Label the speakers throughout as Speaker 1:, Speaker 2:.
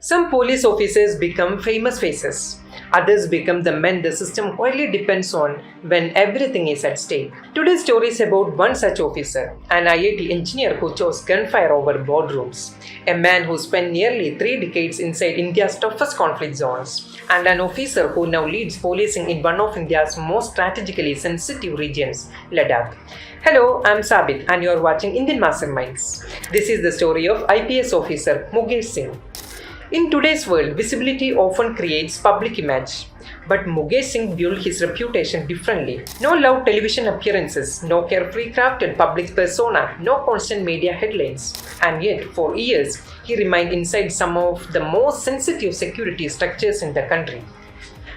Speaker 1: Some police officers become famous faces. Others become the men the system quietly depends on when everything is at stake. Today's story is about one such officer, an IIT engineer who chose gunfire over boardrooms, a man who spent nearly 3 decades inside India's toughest conflict zones, and an officer who now leads policing in one of India's most strategically sensitive regions, Ladakh. Hello, I'm Sabit and you're watching Indian Masterminds. This is the story of IPS officer Mukesh Singh. In today's world, visibility often creates public image. But Mukesh Singh built his reputation differently. No loud television appearances, no carefully crafted public persona, no constant media headlines. And yet, for years, he remained inside some of the most sensitive security structures in the country.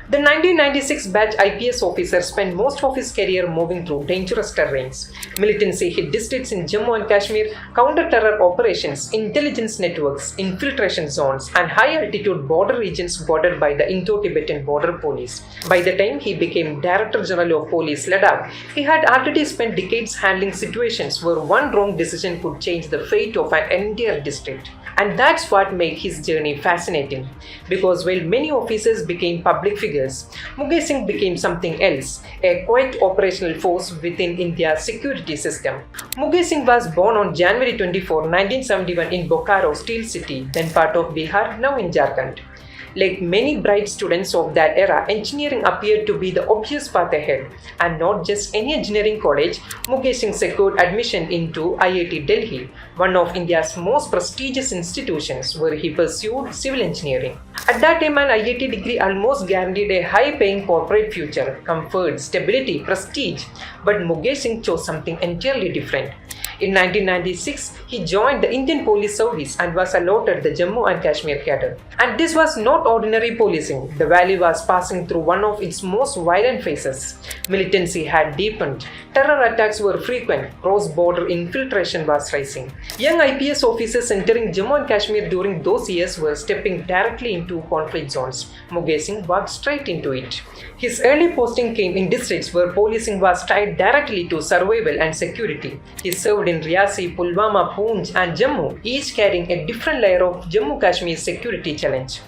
Speaker 1: The 1996 batch IPS officer spent most of his career moving through dangerous terrains, militancy-hit districts in Jammu and Kashmir, counter-terror operations, intelligence networks, infiltration zones, and high-altitude border regions bordered by the Indo-Tibetan Border Police. By the time he became Director General of Police Ladakh, he had already spent decades handling situations where one wrong decision could change the fate of an entire district. And that's what made his journey fascinating. Because while many officers became public figures, Mukesh Singh became something else, a quiet operational force within India's security system. Mukesh Singh was born on January 24, 1971 in Bokaro Steel City, then part of Bihar, now in Jharkhand. Like many bright students of that era, engineering appeared to be the obvious path ahead. And not just any engineering college, Mukesh Singh secured admission into IIT Delhi, one of India's most prestigious institutions, where he pursued civil engineering. At that time, an IIT degree almost guaranteed a high-paying corporate future, comfort, stability, prestige. But Mukesh Singh chose something entirely different. In 1996, he joined the Indian Police Service and was allotted the Jammu and Kashmir cadre. And this was not ordinary policing. The valley was passing through one of its most violent phases. Militancy had deepened. Terror attacks were frequent. Cross-border infiltration was rising. Young IPS officers entering Jammu and Kashmir during those years were stepping directly into conflict zones. Mukesh Singh walked straight into it. His early posting came in districts where policing was tied directly to survival and security. He served in Riyasi, Pulwama, Poonch and Jammu, each carrying a different layer of Jammu Kashmir's security challenge.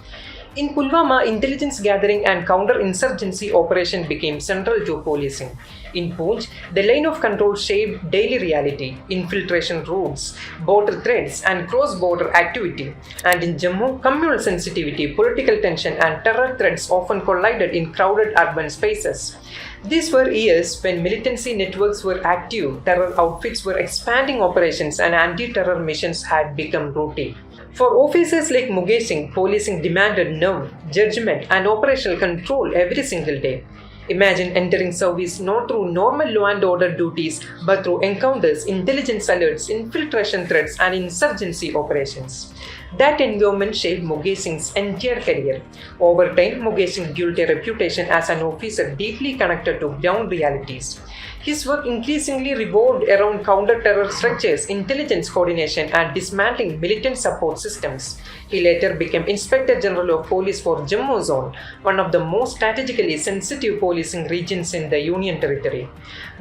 Speaker 1: In Pulwama, intelligence gathering and counter-insurgency operation became central to policing. In Poonch, the line of control shaped daily reality, infiltration routes, border threats and cross-border activity. And in Jammu, communal sensitivity, political tension and terror threats often collided in crowded urban spaces. These were years when militancy networks were active, terror outfits were expanding operations and anti-terror missions had become routine. For officers like Mukesh Singh, policing demanded nerve, judgment and operational control every single day. Imagine entering service not through normal law and order duties but through encounters, intelligence alerts, infiltration threats and insurgency operations. That environment shaped Mukesh Singh's entire career. Over time, Mukesh Singh built a reputation as an officer deeply connected to ground realities. His work increasingly revolved around counter-terror structures, intelligence coordination, and dismantling militant support systems. He later became Inspector General of Police for Jammu Zone, one of the most strategically sensitive policing regions in the Union Territory.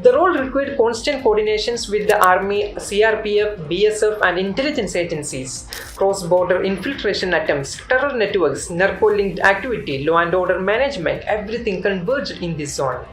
Speaker 1: The role required constant coordinations with the Army, CRPF, BSF, and intelligence agencies. Cross-border infiltration attempts, terror networks, narco-linked activity, law and order management, everything converged in this zone.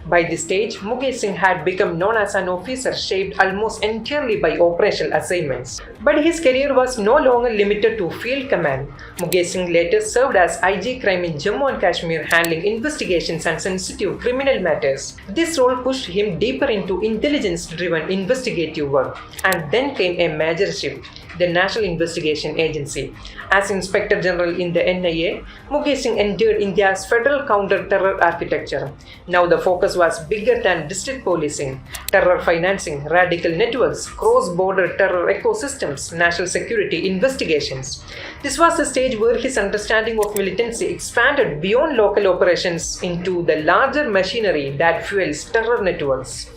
Speaker 1: By this stage, Mukesh Singh had become known as an officer shaped almost entirely by operational assignments. But his career was no longer limited to field command. Mukesh Singh later served as IG Crime in Jammu and Kashmir, handling investigations and sensitive criminal matters. This role pushed him deeper into intelligence-driven investigative work. And then came a major shift: the National Investigation Agency. As Inspector General in the NIA, Mukesh Singh entered India's federal counter-terror architecture. Now the focus was bigger than district policing, terror financing, radical networks, cross-border terror ecosystems, national security investigations. This was the stage where his understanding of militancy expanded beyond local operations into the larger machinery that fuels terror networks.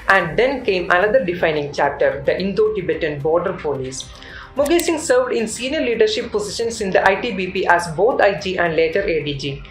Speaker 1: And then came another defining chapter, the Indo-Tibetan Border Police. Mukesh Singh served in senior leadership positions in the ITBP as both IG and later ADG.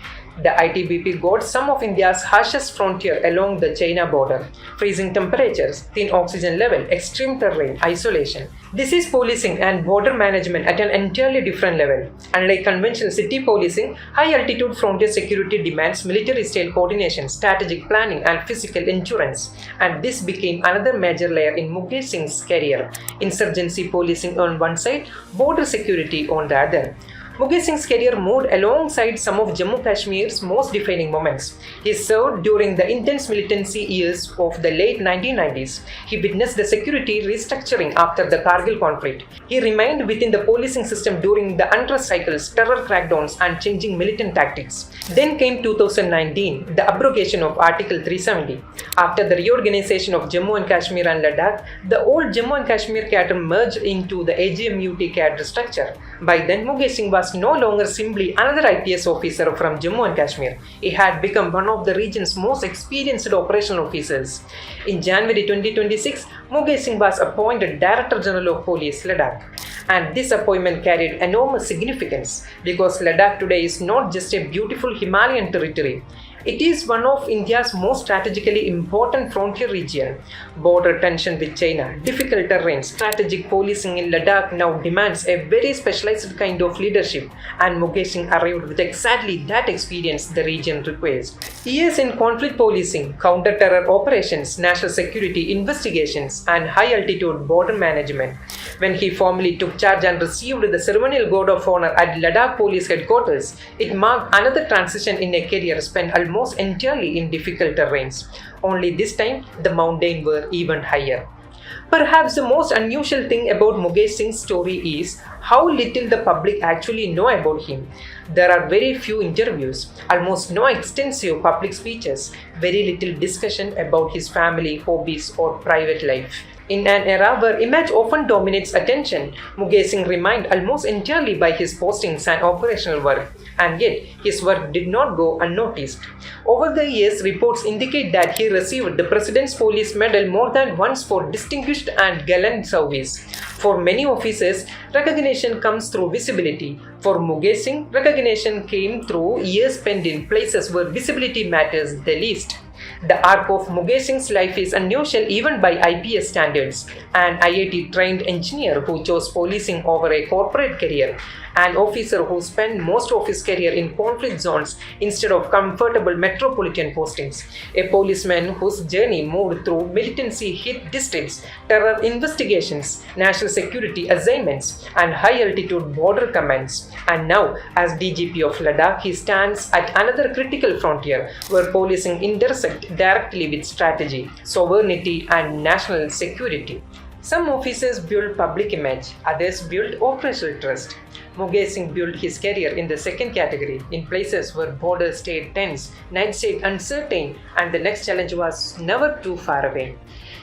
Speaker 1: The ITBP got some of India's harshest frontier along the China border. Freezing temperatures, thin oxygen level, extreme terrain, isolation. This is policing and border management at an entirely different level. Unlike conventional city policing, high-altitude frontier security demands military-style coordination, strategic planning, and physical endurance. And this became another major layer in Mukesh Singh's career. Insurgency policing on one side, border security on the other. Mukesh Singh's career moved alongside some of Jammu Kashmir's most defining moments. He served during the intense militancy years of the late 1990s. He witnessed the security restructuring after the Kargil conflict. He remained within the policing system during the unrest cycles, terror crackdowns, and changing militant tactics. Then came 2019, the abrogation of Article 370. After the reorganization of Jammu and Kashmir and Ladakh, the old Jammu and Kashmir cadre merged into the AGMUT cadre structure. By then, Mukesh Singh was no longer simply another IPS officer from Jammu and Kashmir. He had become one of the region's most experienced operational officers. In January 2026, Mukesh Singh was appointed Director General of Police, Ladakh. And this appointment carried enormous significance because Ladakh today is not just a beautiful Himalayan territory. It is one of India's most strategically important frontier region. Border tension with China, difficult terrain, strategic policing in Ladakh now demands a very specialized kind of leadership, and Mukesh Singh arrived with exactly that experience the region requires. Years in conflict policing, counter-terror operations, national security investigations, and high-altitude border management. When he formally took charge and received the ceremonial Guard of Honor at Ladakh Police Headquarters, it marked another transition in a career spent almost entirely in difficult terrains. Only this time, the mountains were even higher. Perhaps the most unusual thing about Mukesh Singh's story is how little the public actually know about him. There are very few interviews, almost no extensive public speeches, very little discussion about his family, hobbies, or private life. In an era where image often dominates attention, Mukesh Singh remained almost entirely by his postings and operational work, and yet his work did not go unnoticed. Over the years, reports indicate that he received the President's Police Medal more than once for distinguished and gallant service. For many officers, recognition comes through visibility. For Mukesh Singh, recognition came through years spent in places where visibility matters the least. The arc of Mukesh Singh's life is unusual even by IPS standards. An IIT trained engineer who chose policing over a corporate career, an officer who spent most of his career in conflict zones instead of comfortable metropolitan postings, a policeman whose journey moved through militancy-hit districts, terror investigations, national security assignments, and high-altitude border commands. And now, as DGP of Ladakh, he stands at another critical frontier where policing intersect directly with strategy, sovereignty, and national security. Some officers build public image, others build operational trust. Mukesh Singh built his career in the second category, in places where borders stayed tense, night stayed uncertain, and the next challenge was never too far away.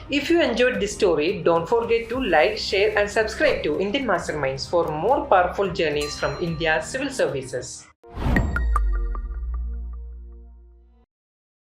Speaker 1: If you enjoyed this story, don't forget to like, share, and subscribe to Indian Masterminds for more powerful journeys from India's civil services.